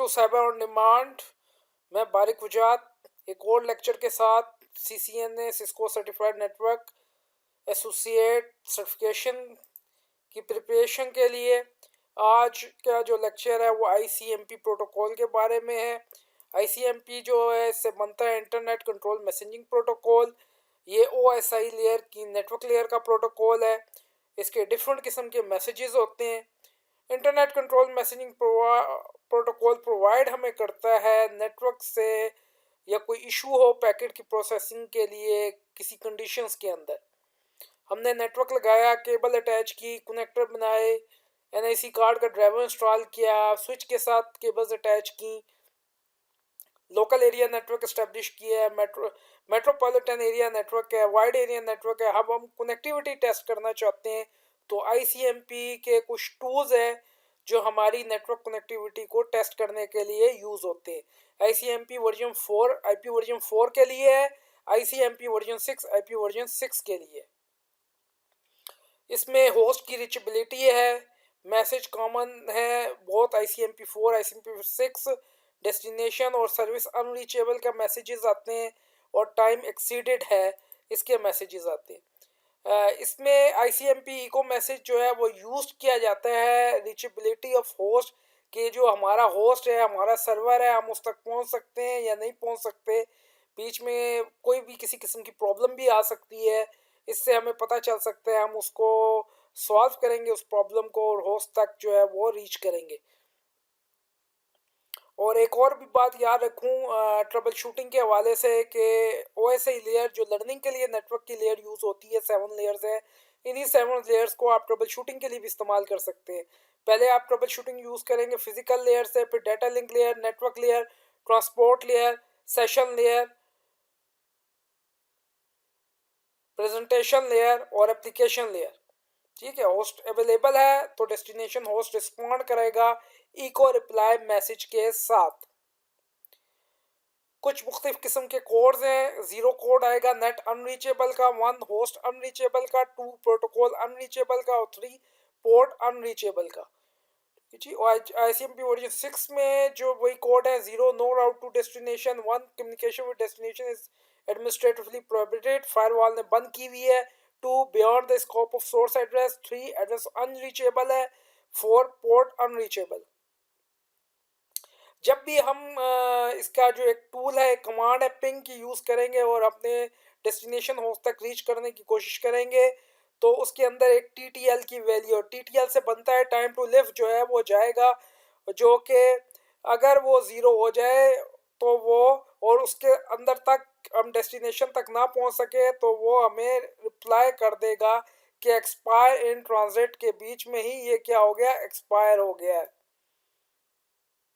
To cyber on demand. मैं बारिक वजात एक और लेक्चर के साथ CCNA Cisco certified network associate certification की प्रिपरेशन के लिए आज का जो लेक्चर है वो ICMP प्रोटोकॉल के बारे में है। ICMP जो है इससे बनता है इंटरनेट कंट्रोल मैसेजिंग प्रोटोकॉल। ये OSI लेयर की नेटवर्क लेयर का प्रोटोकॉल है। इसके डिफरेंट किस्म के मैसेजेस होते हैं। Internet control messaging protocol provide हमें करता है नेटवर्क से या कोई इशू हो पैकेट की प्रोसेसिंग के लिए किसी कंडीशंस के अंदर। हमने नेटवर्क लगाया, केबल अटैच की, कनेक्टर बनाए, NIC कार्ड का ड्राइवर इंस्टॉल किया, स्विच के साथ केबल्स अटैच की, लोकल एरिया नेटवर्क इस्टेब्लिश किया है, मेट्रोपॉलिटन एरिया नेटवर्क है, वाइड एरिया नेटवर्क है। अब हम कनेक्टिविटी टेस्ट करना चाहते हैं तो ICMP के कुछ टूल्स हैं जो हमारी नेटवर्क कनेक्टिविटी को टेस्ट करने के लिए यूज़ होते हैं। ICMP वर्जन 4 IP वर्जन 4 के लिए है, ICMP वर्जन 6 IP वर्जन 6 के लिए। इसमें होस्ट की रीचेबिलिटी है, मैसेज कॉमन है बहुत ICMP 4 ICMP 6। डेस्टिनेशन और सर्विस अनरीचेबल का मैसेजेस आते हैं और टाइम एक्सीडेड है इसके मैसेजेस आते हैं। इसमें ICMP इको मैसेज जो है वो यूज़ किया जाता है रीचेबिलिटी ऑफ होस्ट कि जो हमारा होस्ट है, हमारा सर्वर है, हम उस तक पहुंच सकते हैं या नहीं पहुंच सकते। बीच में कोई भी किसी किस्म की प्रॉब्लम भी आ सकती है, इससे हमें पता चल सकता है, हम उसको सॉल्व करेंगे उस प्रॉब्लम को और होस्ट तक जो है वो रीच करेंगे। और एक और भी बात याद रखूं ट्रबल शूटिंग के हवाले से कि OSI लेयर जो लर्निंग के लिए नेटवर्क की लेयर यूज़ होती है 7 लेयर्स है। इन्हीं 7 लेयर्स को आप ट्रबल शूटिंग के लिए भी इस्तेमाल कर सकते हैं। पहले आप ट्रबल शूटिंग यूज़ करेंगे फिजिकल लेयर से, फिर data link layer, network layer, transport layer, session layer, presentation layer और एप्लीकेशन लेयर। ठीक है, होस्ट अवेलेबल है तो डेस्टिनेशन होस्ट रिस्पॉन्ड करेगा इको रिप्लाई मैसेज के साथ। कुछ मुख्तलिफ किस्म के कोड्स हैं। 0 कोड आएगा नेट अनरीचेबल का, 1 होस्ट अनरीचेबल का, 2 प्रोटोकॉल अनरीचेबल का और 3 पोर्ट अनरीचेबल का। जी, ICMP वर्जन 6 में जो वही कोड है 0 no route to destination, 1 communication with destination is administratively prohibited, firewall ने बंद की हुई है। 2 beyond the scope of source address, 3 address unreachable है, 4 पोर्ट अनरीचेबल। जब भी हम इसका जो एक टूल है कमांड है पिंग की यूज़ करेंगे और अपने डेस्टिनेशन होस्ट तक रीच करने की कोशिश करेंगे तो उसके अंदर एक TTL की वैल्यू, TTL से बनता है टाइम टू लिव जो है वो जाएगा, जो कि अगर वो 0 हो जाए तो वो और उसके अंदर तक हम डेस्टिनेशन तक ना पहुंच सके तो वो हमें रिप्लाई कर देगा कि एक्सपायर इन ट्रांजिट के बीच में ही ये क्या हो गया, एक्सपायर हो गया है।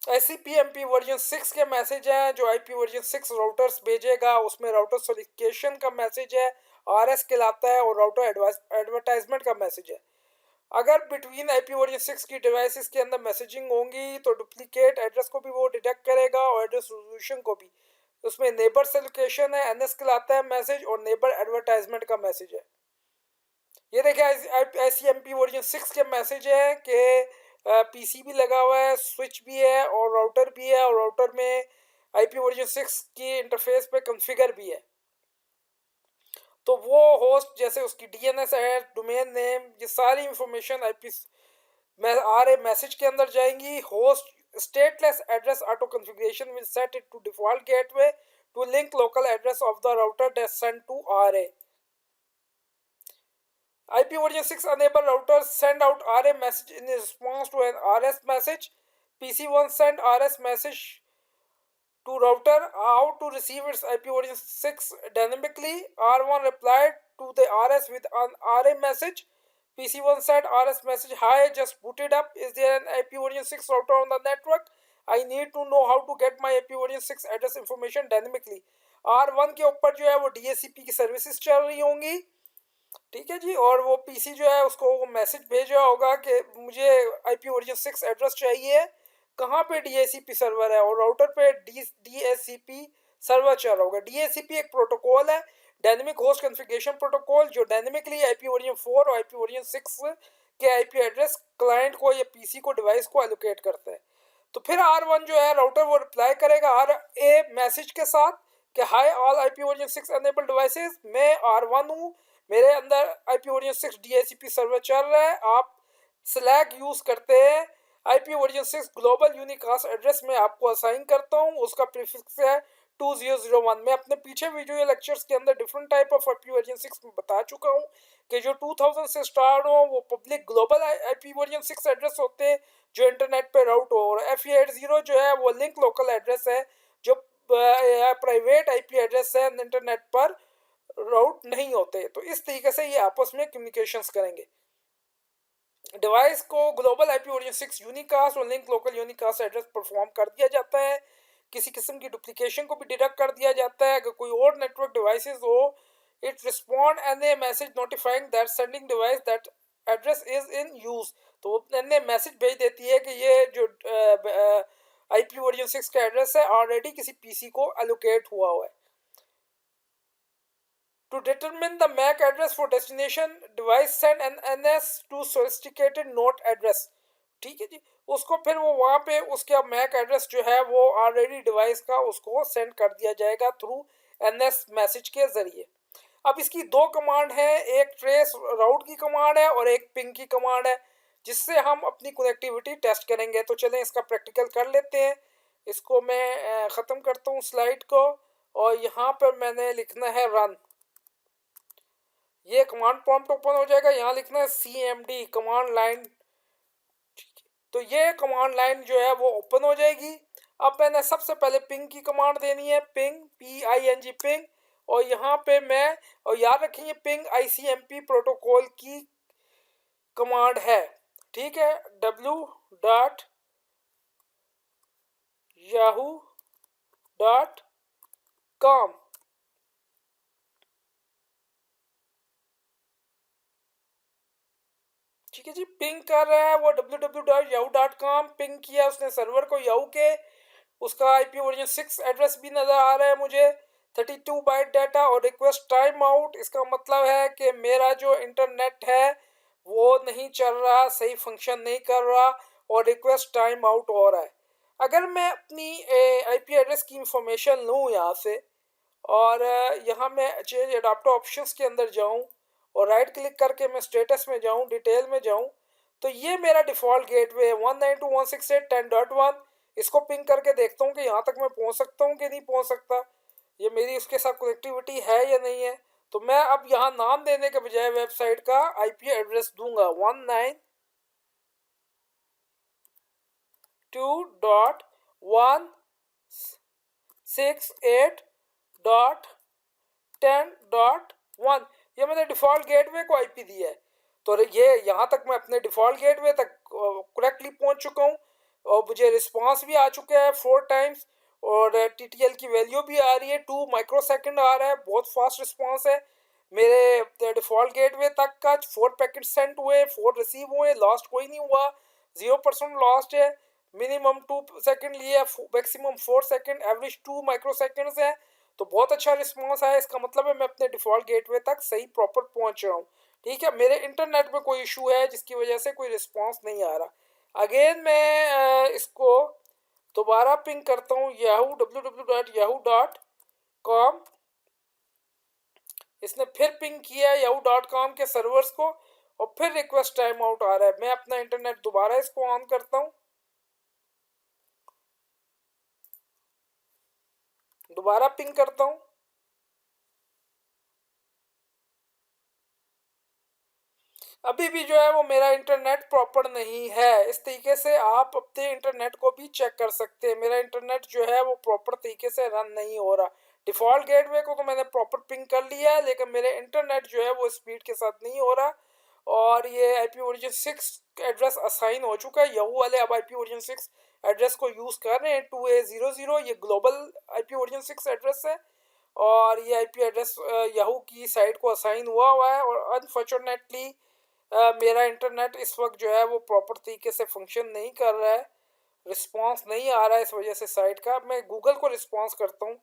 ICMP वर्जन 6 के मैसेज हैं जो IP वर्जन 6 राउटर्स भेजेगा, उसमें राउटर सोलिसिटेशन का मैसेज है, RS कहलाता है, और राउटर एडवर्टाइजमेंट का मैसेज है। अगर बिटवीन IP वर्जन 6 की डिवाइसेस के अंदर मैसेजिंग होंगी तो डुप्लीकेट एड्रेस को भी वो डिटेक्ट करेगा और एड्रेस रेजोल्यूशन को भी। उसमें नेबर से लोकेशन है, NS कहलाता है मैसेज, और नेबर एडवर्टाइजमेंट का मैसेज है। ये देखिए ICMP वर्जन 6 के मैसेज है कि PC भी लगा हुआ है, स्विच भी है और राउटर भी है, और राउटर में IP वर्जन 6 की इंटरफेस पे कॉन्फ़िगर भी है। तो वो होस्ट जैसे उसकी DNS है, डोमेन नेम, ये सारी इंफॉर्मेशन IP में आ रहे मैसेज के अंदर जाएंगी। Host stateless address auto configuration will set it to default gateway to link local address of the router that send to RA। IP version 6 enable routers send out RA message in response to an RS message. PC once send RS message to router how to receive its IP version 6 dynamically. R1 replied to the RS with an RA message. PC once sent RS message, hi, just booted up. Is there an IP version 6 router on the network? I need to know how to get my IP version 6 address information dynamically. R1 के ऊपर जो है वो DHCP की services चल रही होंगी। ठीक है जी, और वो PC जो है उसको वो मैसेज भेजा होगा कि मुझे IP वर्जन 6 एड्रेस चाहिए, कहाँ पे DHCP सर्वर है, और राउटर पे DHCP सर्वर चल रहा होगा। DHCP एक प्रोटोकॉल है, डायनेमिक होस्ट कॉन्फ़िगरेशन प्रोटोकॉल, जो डायनेमिकली IP वर्जन 4 और IP वर्जन 6 के IP एड्रेस क्लाइंट को या PC को डिवाइस को एलोकेट करता है। तो फिर R1 जो है राउटर वो रिप्लाई करेगा आर ए मैसेज के साथ कि high all IPv6 enable devices, मैं R1 हूँ, मेरे अंदर IPv6 DHCP सर्वर चल रहा है, आप स्लैग यूज करते हैं, IPv6 ग्लोबल यूनिकास्ट एड्रेस में आपको असाइन करता हूँ, उसका प्रीफिक्स है 2001। मैं अपने पीछे वीडियो लेक्चर्स के अंदर डिफरेंट टाइप ऑफ IPv6 में बता चुका हूँ कि जो 2000 से स्टार्ट हो वो पब्लिक ग्लोबल IPv6 एड्रेस होते हैं जो इंटरनेट पे राउट हो, और FE80 जो है वो लिंक लोकल एड्रेस है जो प्राइवेट IP एड्रेस है, इंटरनेट पर राउट नहीं होते। तो इस तरीके से ये आपस में कम्युनिकेशंस करेंगे। डिवाइस को ग्लोबल IPv6 यूनिकास्ट और link local unicast address perform कर दिया जाता है, किसी किस्म की डुप्लीकेशन को भी डिडक्ट कर दिया जाता है। अगर कोई और नेटवर्क डिवाइसेस हो, it respond N A message notifying that sending device that address is in use, तो वो एन ए मैसेज भेज देती है कि ये जो IPv6 का एड्रेस है ऑलरेडी किसी पीसी को एलोकेट हुआ है। To determine the MAC address for destination device, send an NS to sophisticated node address। ठीक है जी, उसको फिर वो वहाँ पे उसका MAC एड्रेस जो है वो ऑलरेडी डिवाइस का उसको सेंड कर दिया जाएगा थ्रू NS मैसेज के जरिए। अब इसकी दो कमांड है, एक ट्रेस राउट की कमांड है और एक पिंग की कमांड है, जिससे हम अपनी कनेक्टिविटी टेस्ट करेंगे। तो चलें इसका प्रैक्टिकल कर लेते हैं। इसको मैं ख़त्म करता हूँ स्लाइड को, और यहाँ पर मैंने लिखना है रन। ये कमांड प्रॉम्प्ट ओपन हो जाएगा, यहाँ लिखना है CMD कमांड लाइन। तो ये कमांड लाइन जो है वो ओपन हो जाएगी। अब मैंने सबसे पहले पिंग की कमांड देनी है, पिंग PING पिंग, और यहाँ पे मैं, और याद रखिए पिंग ICMP प्रोटोकॉल की कमांड है, ठीक है, www.yahoo.com। ठीक है जी, पिंग कर रहा है वो www.yahoo.com, पिंग किया उसने सर्वर को याहू के, उसका IPv6 एड्रेस भी नज़र आ रहा है मुझे, 32 बाइट डाटा और रिक्वेस्ट टाइम आउट। इसका मतलब है कि मेरा जो इंटरनेट है वो नहीं चल रहा, सही फंक्शन नहीं कर रहा और रिक्वेस्ट टाइम आउट हो रहा है। अगर मैं अपनी IP एड्रेस की इंफॉर्मेशन लूँ यहाँ से, और यहाँ मैं चेंज अडाप्टर ऑप्शंस के अंदर जाऊँ और राइट क्लिक करके मैं स्टेटस में जाऊँ, डिटेल में जाऊँ, तो ये मेरा डिफ़ॉल्ट गेटवे है 192.168.10.1। इसको पिंग करके देखता हूँ कि यहाँ तक मैं पहुँच सकता हूँ कि नहीं पहुँच सकता, ये मेरी उसके साथ कनेक्टिविटी है या नहीं है। तो मैं अब यहाँ नाम देने के बजाय वेबसाइट का IP एड्रेस दूंगा 192.168.10.1। ये मैंने डिफ़ॉल्ट गेटवे को IP दिया है। तो ये यहाँ तक मैं अपने डिफ़ॉल्ट गेटवे तक करेक्टली पहुँच चुका हूँ, और मुझे रिस्पांस भी आ चुका है 4 टाइम्स, और TTL की वैल्यू भी आ रही है 2 माइक्रोसेकंड आ रहा है, बहुत फास्ट रिस्पांस है। मेरे डिफ़ॉल्ट गेटवे तक का 4 पैकेट सेंड हुए, 4 रिसीव हुए, लॉस्ट कोई नहीं हुआ, 0% लॉस्ट है। मिनिमम 2 सेकंड लिए, मैक्सिमम 4 सेकंड, एवरेज 2 माइक्रोसेकंड्स है। तो बहुत अच्छा रिस्पॉन्स है, इसका मतलब है मैं अपने डिफ़ॉल्ट गेटवे तक सही प्रॉपर पहुंच रहा हूँ। ठीक है, मेरे इंटरनेट में कोई इशू है जिसकी वजह से कोई रिस्पॉन्स नहीं आ रहा। अगेन मैं इसको दोबारा पिंग करता हूँ www.yahoo.com। इसने फिर पिंग किया yahoo.com के सर्वर्स को, और फिर रिक्वेस्ट टाइम आउट आ रहा है। मैं अपना इंटरनेट दोबारा इसको ऑन करता हूँ, दोबारा पिंग करता हूँ। अभी भी जो है वो मेरा इंटरनेट प्रॉपर नहीं है। इस तरीके से आप अपने इंटरनेट को भी चेक कर सकते हैं। मेरा इंटरनेट जो है वो प्रॉपर तरीके से रन नहीं हो रहा। डिफ़ॉल्ट गेटवे को तो मैंने प्रॉपर पिंग कर लिया है, लेकिन मेरे इंटरनेट जो है वो स्पीड के साथ नहीं हो रहा, और ये IPv6 एड्रेस असाइन हो चुका है। याहू वाले अब IPv6 एड्रेस को यूज़ कर रहे हैं 2800, ये ग्लोबल IPv6 एड्रेस है, और ये IP एड्रेस याहू की साइट को असाइन हुआ है। और अनफॉर्चुनेटली मेरा इंटरनेट इस वक्त जो है वो प्रॉपर तरीके से फंक्शन नहीं कर रहा है, रिस्पांस नहीं आ रहा है इस वजह से साइट का। मैं गूगल को रिस्पांस करता हूँ,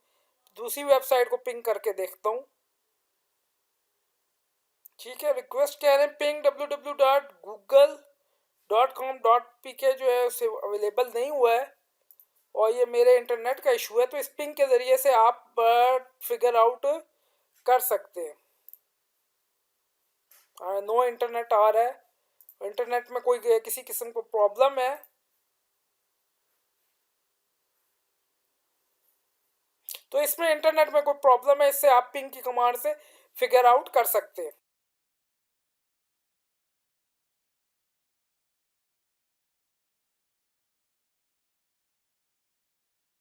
दूसरी वेबसाइट को पिंग करके देखता हूँ। ठीक है, रिक्वेस्ट कह रहे हैं पिंग www.google.com.pk जो है उसे अवेलेबल नहीं हुआ है। और ये मेरे इंटरनेट का इशू है, तो इस पिंग के ज़रिए से आप फिगर आउट कर सकते हैं। नो इंटरनेट आ रहा है, इंटरनेट में कोई किसी किस्म को प्रॉब्लम है तो इसमें इंटरनेट में कोई प्रॉब्लम है, इससे आप पिंग की कमांड से फिगर आउट कर सकते हैं।